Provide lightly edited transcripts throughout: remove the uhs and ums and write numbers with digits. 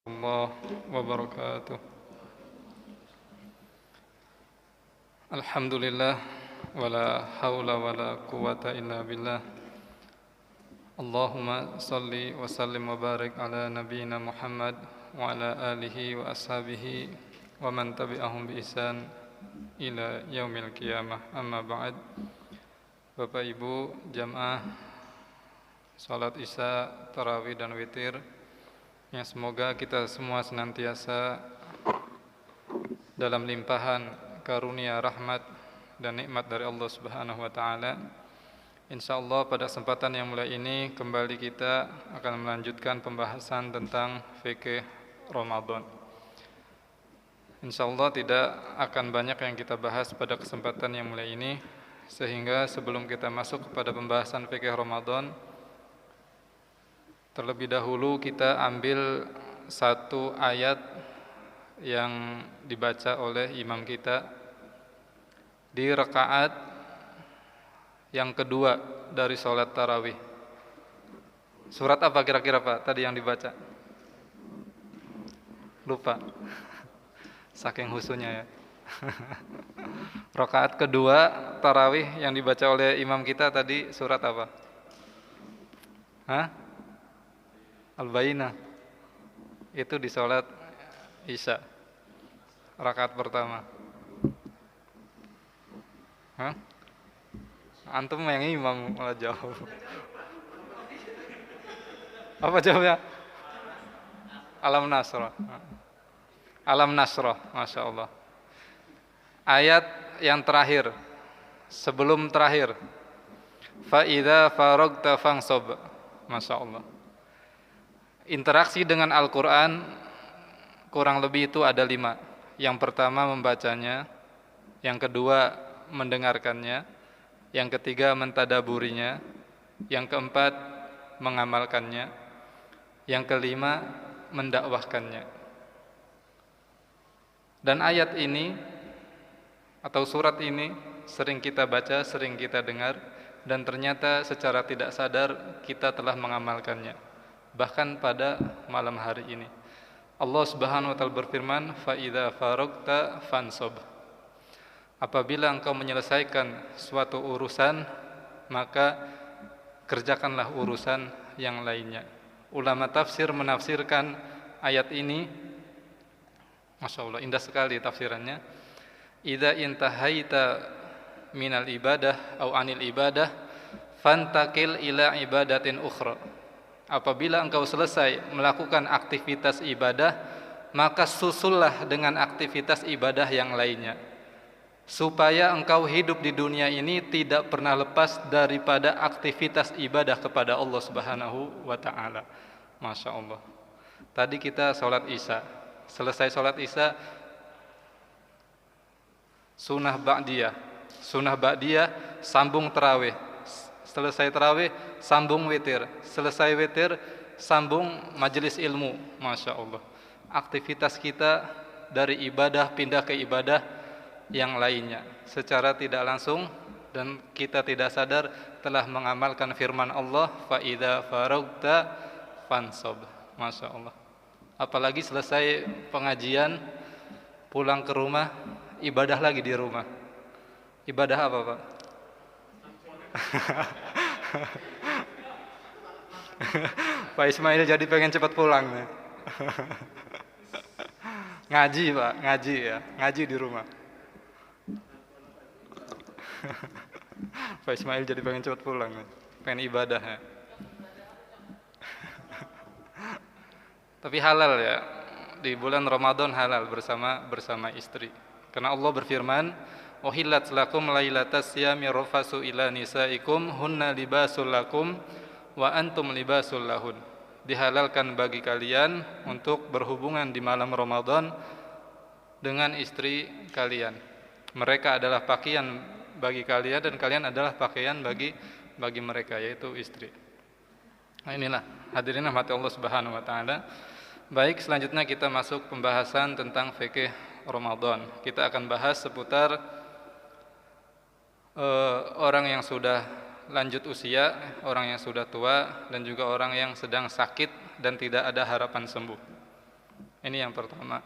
الله وبركاته. الحمد لله ولا حول ولا قوة إلا بالله. اللهم صل وسلم وبارك على نبينا محمد وعلى آله وأصحابه ومن تبعهم بإحسان ila yaumil qiyamah. Amma ba'd. Bapak Ibu jamaah salat Isya, tarawih dan witir, yang semoga kita semua senantiasa dalam limpahan karunia, rahmat dan nikmat dari Allah Subhanahu wa taala. Insyaallah pada kesempatan yang mulai ini kembali kita akan melanjutkan pembahasan tentang fikih Ramadan. Insyaallah tidak akan banyak yang kita bahas pada kesempatan yang mulai ini, sehingga sebelum kita masuk kepada pembahasan fikih Ramadan, terlebih dahulu kita ambil satu ayat yang dibaca oleh imam kita di rakaat yang kedua dari sholat tarawih. Surat apa kira-kira Pak tadi yang dibaca? Lupa. Saking husunya ya. Rakaat kedua tarawih yang dibaca oleh imam kita tadi surat apa? Al-Bayyinah. Itu di sholat Isya, rakaat pertama. Antum yang imam malah jawab. Apa jawabnya? Alam Nasrah. Alam Nasrah, Masya Allah. Ayat yang terakhir, sebelum terakhir. Fa'idha faragta fangsob. Masya Allah. Interaksi dengan Al-Quran kurang lebih itu ada 5. Yang pertama membacanya, yang kedua mendengarkannya, yang ketiga mentadaburinya, yang keempat mengamalkannya, yang kelima mendakwahkannya. Dan ayat ini atau surat ini sering kita baca, sering kita dengar, dan ternyata secara tidak sadar kita telah mengamalkannya. Bahkan pada malam hari ini Allah Subhanahu wa taala berfirman, fa idza faragta fansob. Apabila engkau menyelesaikan suatu urusan, maka kerjakanlah urusan yang lainnya. Ulama tafsir menafsirkan ayat ini, Masya Allah, indah sekali tafsirannya. Idza intahaita minal ibadah au anil ibadah fantakil ila ibadatin ukhra. Apabila engkau selesai melakukan aktivitas ibadah, maka susullah dengan aktivitas ibadah yang lainnya, supaya engkau hidup di dunia ini tidak pernah lepas daripada aktivitas ibadah kepada Allah Subhanahu wa taala. Masya Allah. Tadi kita sholat Isya, selesai sholat Isya, sunnah ba'diyah sambung tarawih, selesai tarawih sambung witir, selesai witir sambung majelis ilmu. Masya Allah. Aktivitas kita dari ibadah pindah ke ibadah yang lainnya secara tidak langsung, dan kita tidak sadar telah mengamalkan firman Allah, fa idza faragta fansob. Masya Allah. Apalagi selesai pengajian pulang ke rumah, ibadah lagi di rumah. Ibadah apa Pak? Pak Ismail jadi pengen cepat pulang nih. Ngaji Pak, ngaji ya, ngaji di rumah. Pak Ismail jadi pengen cepat pulang nih, pengen ibadah ya. Tapi halal ya, di bulan Ramadan halal bersama istri. Karena Allah berfirman, "Uhillat lakum lailatas siyami rafasu ila nisaikum hunna libasul lakum wa antum libasul lahun." Dihalalkan bagi kalian untuk berhubungan di malam Ramadan dengan istri kalian. Mereka adalah pakaian bagi kalian dan kalian adalah pakaian bagi mereka, yaitu istri. Nah, inilah hadirin rahmati Allah Subhanahu wa taala. Baik, selanjutnya kita masuk pembahasan tentang fikih Ramadan. Kita akan bahas seputar orang yang sudah lanjut usia, orang yang sudah tua, dan juga orang yang sedang sakit dan tidak ada harapan sembuh. Ini yang pertama.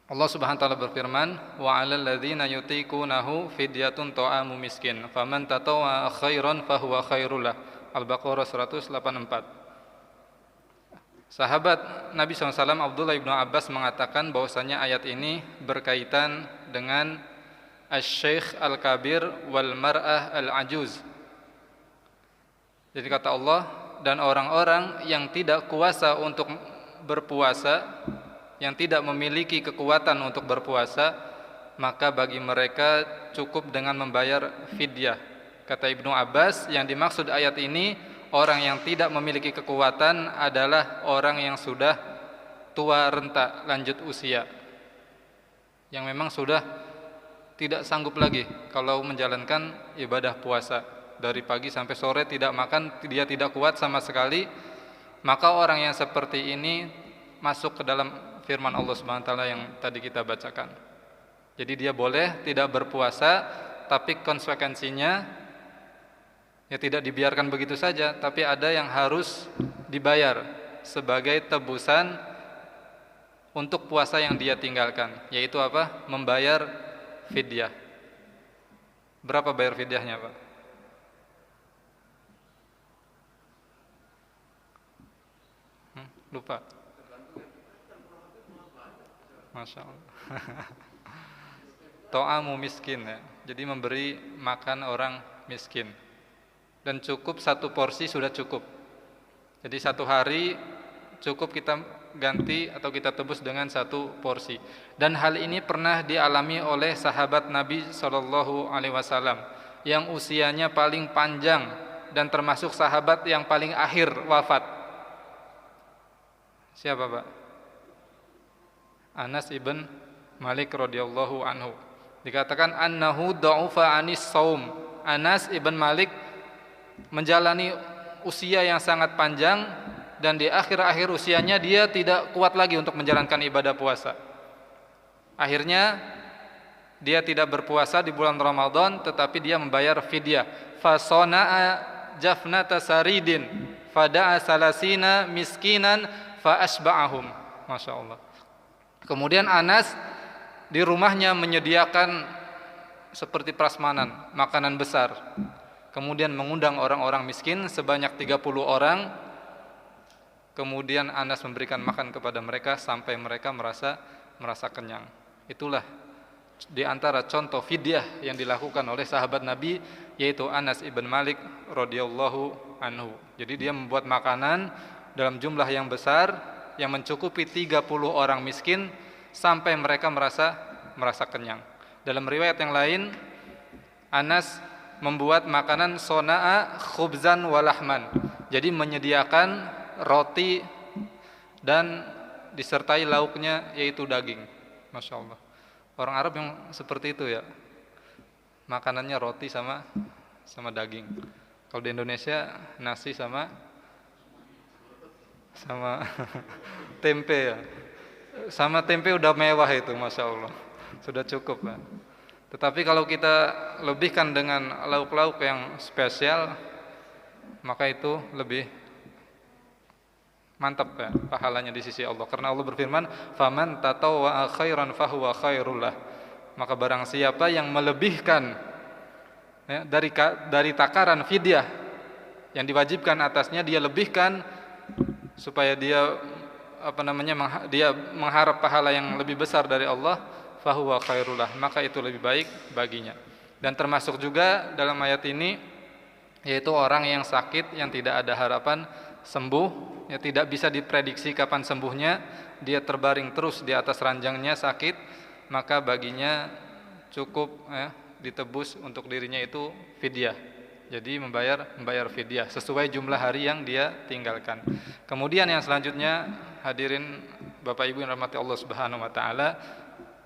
Allah Subhanahu wa taala berfirman, "Wa 'alal ladzina yutiqunahu fidyatun ta'amu miskin, faman tatawwa khairan fahuwa khairul lah." Al-Baqarah 184. Sahabat Nabi SAW Abdullah ibnu Abbas mengatakan bahwasanya ayat ini berkaitan dengan asy-syekh al-kabir wal mar'ah al-ajuz. Jadi kata Allah, dan orang-orang yang tidak kuasa untuk berpuasa, yang tidak memiliki kekuatan untuk berpuasa, maka bagi mereka cukup dengan membayar fidyah. Kata Ibnu Abbas, yang dimaksud ayat ini, orang yang tidak memiliki kekuatan adalah orang yang sudah tua renta, lanjut usia, yang memang sudah tidak sanggup lagi kalau menjalankan ibadah puasa. Dari pagi sampai sore tidak makan, dia tidak kuat sama sekali. Maka orang yang seperti ini masuk ke dalam firman Allah Subhanahu wa taala yang tadi kita bacakan. Jadi dia boleh tidak berpuasa, tapi konsekuensinya ya tidak dibiarkan begitu saja, tapi ada yang harus dibayar sebagai tebusan untuk puasa yang dia tinggalkan, yaitu apa? Membayar fidyah. Berapa bayar fidyahnya, Pak? Lupa. Masya Allah. To'amu miskin ya. Jadi memberi makan orang miskin. Dan cukup satu porsi sudah cukup. Jadi satu hari cukup kita ganti atau kita tebus dengan satu porsi. Dan hal ini pernah dialami oleh sahabat Nabi SAW yang usianya paling panjang dan termasuk sahabat yang paling akhir wafat. Siapa, Pak? Anas ibn Malik radhiyallahu anhu. Dikatakan annahu dha'ufa anis saum. Anas ibn Malik menjalani usia yang sangat panjang dan di akhir-akhir usianya dia tidak kuat lagi untuk menjalankan ibadah puasa. Akhirnya dia tidak berpuasa di bulan Ramadan, tetapi dia membayar fidyah. Fasana'a jafnata saridin fada'a salasina miskinan fa asba'ahum. Masya Allah. Kemudian Anas di rumahnya menyediakan seperti prasmanan, makanan besar. Kemudian mengundang orang-orang miskin sebanyak 30 orang. Kemudian Anas memberikan makan kepada mereka sampai mereka merasa kenyang. Itulah di antara contoh fidyah yang dilakukan oleh sahabat Nabi, yaitu Anas ibn Malik radhiyallahu anhu. Jadi dia membuat makanan dalam jumlah yang besar yang mencukupi 30 orang miskin sampai mereka merasa kenyang. Dalam riwayat yang lain, Anas membuat makanan sona'a khubzan walahman. Jadi menyediakan roti dan disertai lauknya yaitu daging. Masya Allah. Orang Arab yang seperti itu ya. Makanannya roti sama daging. Kalau di Indonesia nasi sama tempe ya. Sama tempe udah mewah itu, Masya Allah. Sudah cukup kan. Tetapi kalau kita lebihkan dengan lauk-lauk yang spesial, maka itu lebih mantap ya pahalanya di sisi Allah. Karena Allah berfirman, "Faman tatawwa khairan fahuwa khairul lah." Maka barang siapa yang melebihkan ya, dari takaran fidyah yang diwajibkan atasnya, dia lebihkan supaya dia dia mengharap pahala yang lebih besar dari Allah, fahuwa khairullah, maka itu lebih baik baginya. Dan termasuk juga dalam ayat ini, yaitu orang yang sakit yang tidak ada harapan sembuh, ya tidak bisa diprediksi kapan sembuhnya, dia terbaring terus di atas ranjangnya sakit, maka baginya cukup ditebus untuk dirinya itu fidyah. Jadi membayar fidyah sesuai jumlah hari yang dia tinggalkan. Kemudian yang selanjutnya, hadirin Bapak Ibu yang rahmati Allah Subhanahu wa taala,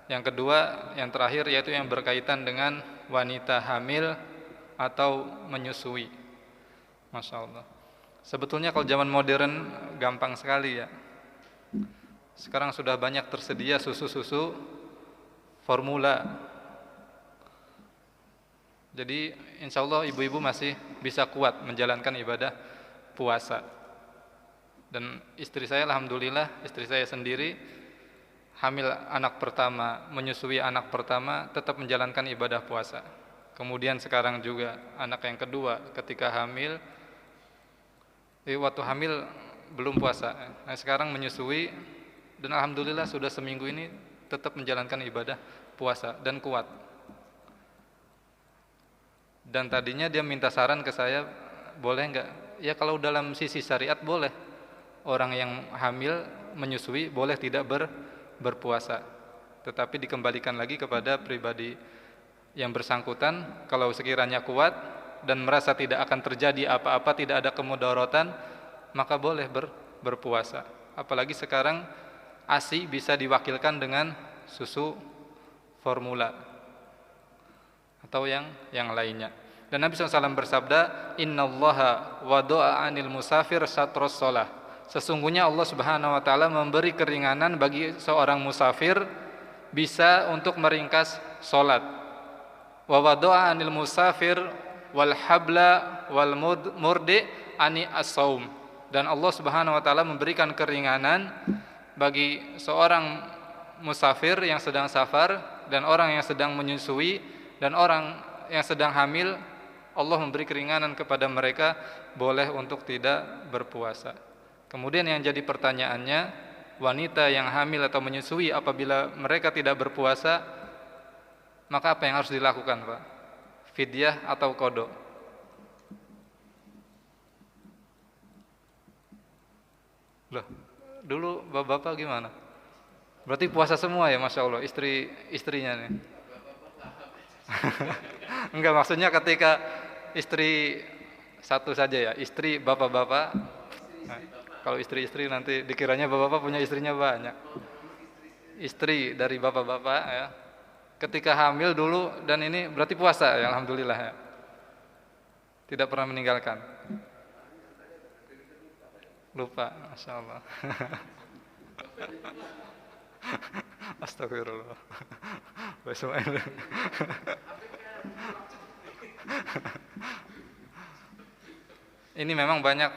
yang kedua, yang terakhir, yaitu yang berkaitan dengan wanita hamil atau menyusui. Masya Allah. Sebetulnya kalau zaman modern gampang sekali ya. Sekarang sudah banyak tersedia susu-susu formula. Jadi insya Allah ibu-ibu masih bisa kuat menjalankan ibadah puasa. Dan istri saya alhamdulillah, istri saya sendiri hamil anak pertama, menyusui anak pertama, tetap menjalankan ibadah puasa. Kemudian sekarang juga anak yang kedua ketika hamil, waktu hamil belum puasa. Nah, sekarang menyusui dan alhamdulillah sudah seminggu ini tetap menjalankan ibadah puasa dan kuat. Dan tadinya dia minta saran ke saya, boleh enggak? Ya kalau dalam sisi syariat boleh. Orang yang hamil menyusui boleh tidak berpuasa. Tetapi dikembalikan lagi kepada pribadi yang bersangkutan. Kalau sekiranya kuat dan merasa tidak akan terjadi apa-apa, tidak ada kemudaratan, maka boleh berpuasa. Apalagi sekarang ASI bisa diwakilkan dengan susu formula atau yang lainnya. Dan Nabi SAW bersabda, Innallaha wado'a anil musafir satros sholah. Sesungguhnya Allah Subhanahu wa Ta'ala memberi keringanan bagi seorang musafir bisa untuk meringkas sholat. Wa wado'a anil musafir wal habla wal murdi ani as-saum. Dan Allah Subhanahu wa Ta'ala memberikan keringanan bagi seorang musafir yang sedang safar dan orang yang sedang menyusui dan orang yang sedang hamil. Allah memberi keringanan kepada mereka boleh untuk tidak berpuasa. Kemudian yang jadi pertanyaannya, wanita yang hamil atau menyusui apabila mereka tidak berpuasa, maka apa yang harus dilakukan, Pak? Fidyah atau qada? Loh, dulu bapak-bapak gimana? Berarti puasa semua ya, Masya Allah, istrinya nih. Enggak, maksudnya ketika istri satu saja ya, istri bapak-bapak. Nah, kalau istri-istri nanti dikiranya bapak-bapak punya istrinya banyak. Istri dari bapak-bapak ya, ketika hamil dulu dan ini berarti puasa ya, alhamdulillah ya. Tidak pernah meninggalkan. Lupa, Masya Allah. Astagfirullah. Ini memang banyak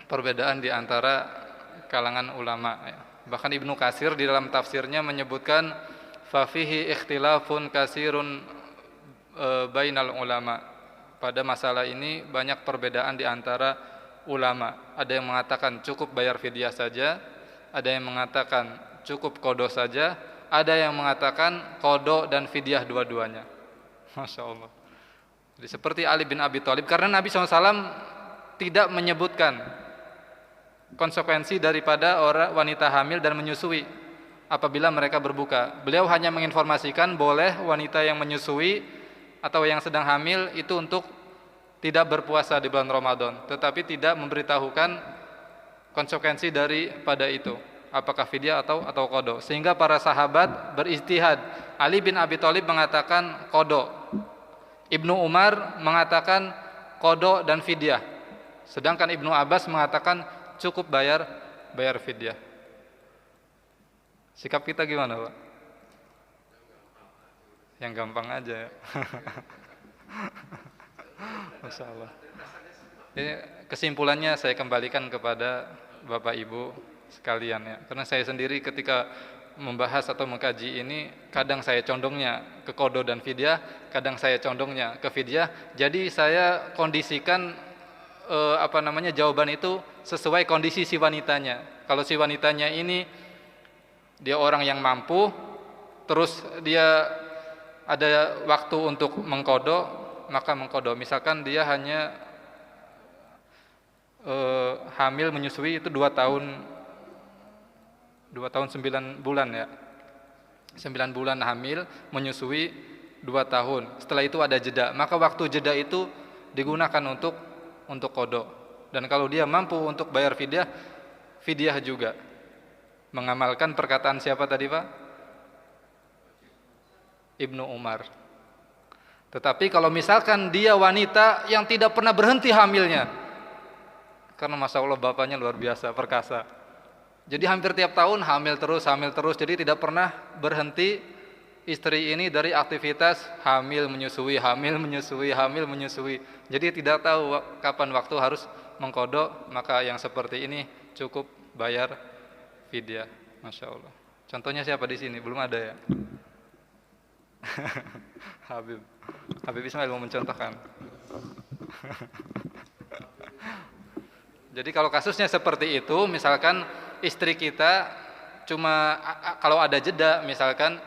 perbedaan di antara kalangan ulama ya. Bahkan Ibnu Katsir di dalam tafsirnya menyebutkan fafihi ikhtilafun kasirun bainal ulama. Pada masalah ini banyak perbedaan di antara ulama. Ada yang mengatakan cukup bayar fidyah saja, ada yang mengatakan cukup qada saja, ada yang mengatakan qada dan fidyah dua-duanya. Masya Allah. Jadi seperti Ali bin Abi Thalib, karena Nabi SAW tidak menyebutkan konsekuensi daripada orang wanita hamil dan menyusui apabila mereka berbuka. Beliau hanya menginformasikan boleh wanita yang menyusui atau yang sedang hamil itu untuk tidak berpuasa di bulan Ramadan, tetapi tidak memberitahukan konsekuensi daripada itu, apakah fidyah atau qada. Sehingga para sahabat berijtihad. Ali bin Abi Thalib mengatakan qada. Ibnu Umar mengatakan qada dan fidyah. Sedangkan Ibnu Abbas mengatakan cukup bayar fidyah. Sikap kita gimana, Pak? Yang gampang aja ya. Masya Allah. Jadi kesimpulannya saya kembalikan kepada Bapak Ibu sekalian ya. Karena saya sendiri ketika membahas atau mengkaji ini, kadang saya condongnya ke qada dan fidyah, kadang saya condongnya ke fidyah. Jadi saya kondisikan jawaban itu sesuai kondisi si wanitanya. Kalau si wanitanya ini dia orang yang mampu, terus dia ada waktu untuk mengqada, maka mengqada. Misalkan dia hanya hamil menyusui itu 2 tahun 9 bulan ya. 9 bulan hamil menyusui 2 tahun. Setelah itu ada jeda. Maka waktu jeda itu digunakan untuk qada. Dan kalau dia mampu untuk bayar fidyah juga. Mengamalkan perkataan siapa tadi, Pak? Ibnu Umar. Tetapi kalau misalkan dia wanita yang tidak pernah berhenti hamilnya, karena Masya Allah bapaknya luar biasa, perkasa. Jadi hampir tiap tahun hamil terus, jadi tidak pernah berhenti istri ini dari aktivitas hamil menyusui. Jadi tidak tahu kapan waktu harus mengqada, maka yang seperti ini cukup bayar fidyah. Masya Allah. Contohnya siapa di sini? Belum ada ya? Habib Ismail mau mencontohkan. Jadi kalau kasusnya seperti itu, misalkan istri kita cuma kalau ada jeda, misalkan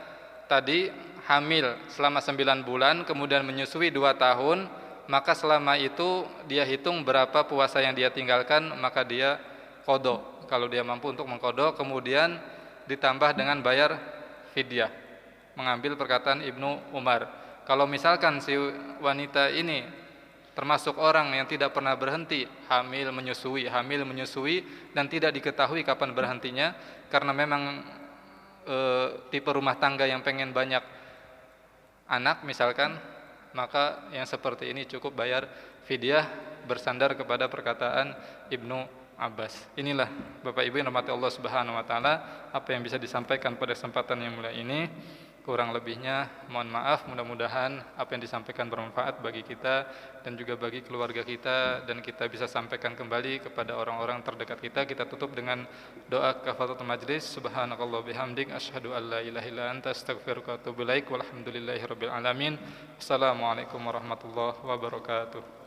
tadi hamil selama 9 bulan, kemudian menyusui 2 tahun, maka selama itu dia hitung berapa puasa yang dia tinggalkan, maka dia qadha. Kalau dia mampu untuk mengqadha, kemudian ditambah dengan bayar fidyah. Mengambil perkataan Ibnu Umar. Kalau misalkan si wanita ini termasuk orang yang tidak pernah berhenti hamil menyusui dan tidak diketahui kapan berhentinya karena memang tipe rumah tangga yang pengen banyak anak misalkan, maka yang seperti ini cukup bayar fidyah bersandar kepada perkataan Ibnu Abbas. Inilah Bapak Ibu yang dirahmati Allah Subhanahu wa taala apa yang bisa disampaikan pada kesempatan yang mulia ini. Kurang lebihnya mohon maaf, mudah-mudahan apa yang disampaikan bermanfaat bagi kita dan juga bagi keluarga kita dan kita bisa sampaikan kembali kepada orang-orang terdekat kita. Kita tutup dengan doa kafaratul majlis. Subhanakallah bihamdik asyhadu an la ilaha illa anta astaghfiruka wa atubu ilaik. Walhamdulillahirabbil alamin. Assalamualaikum warahmatullahi wabarakatuh.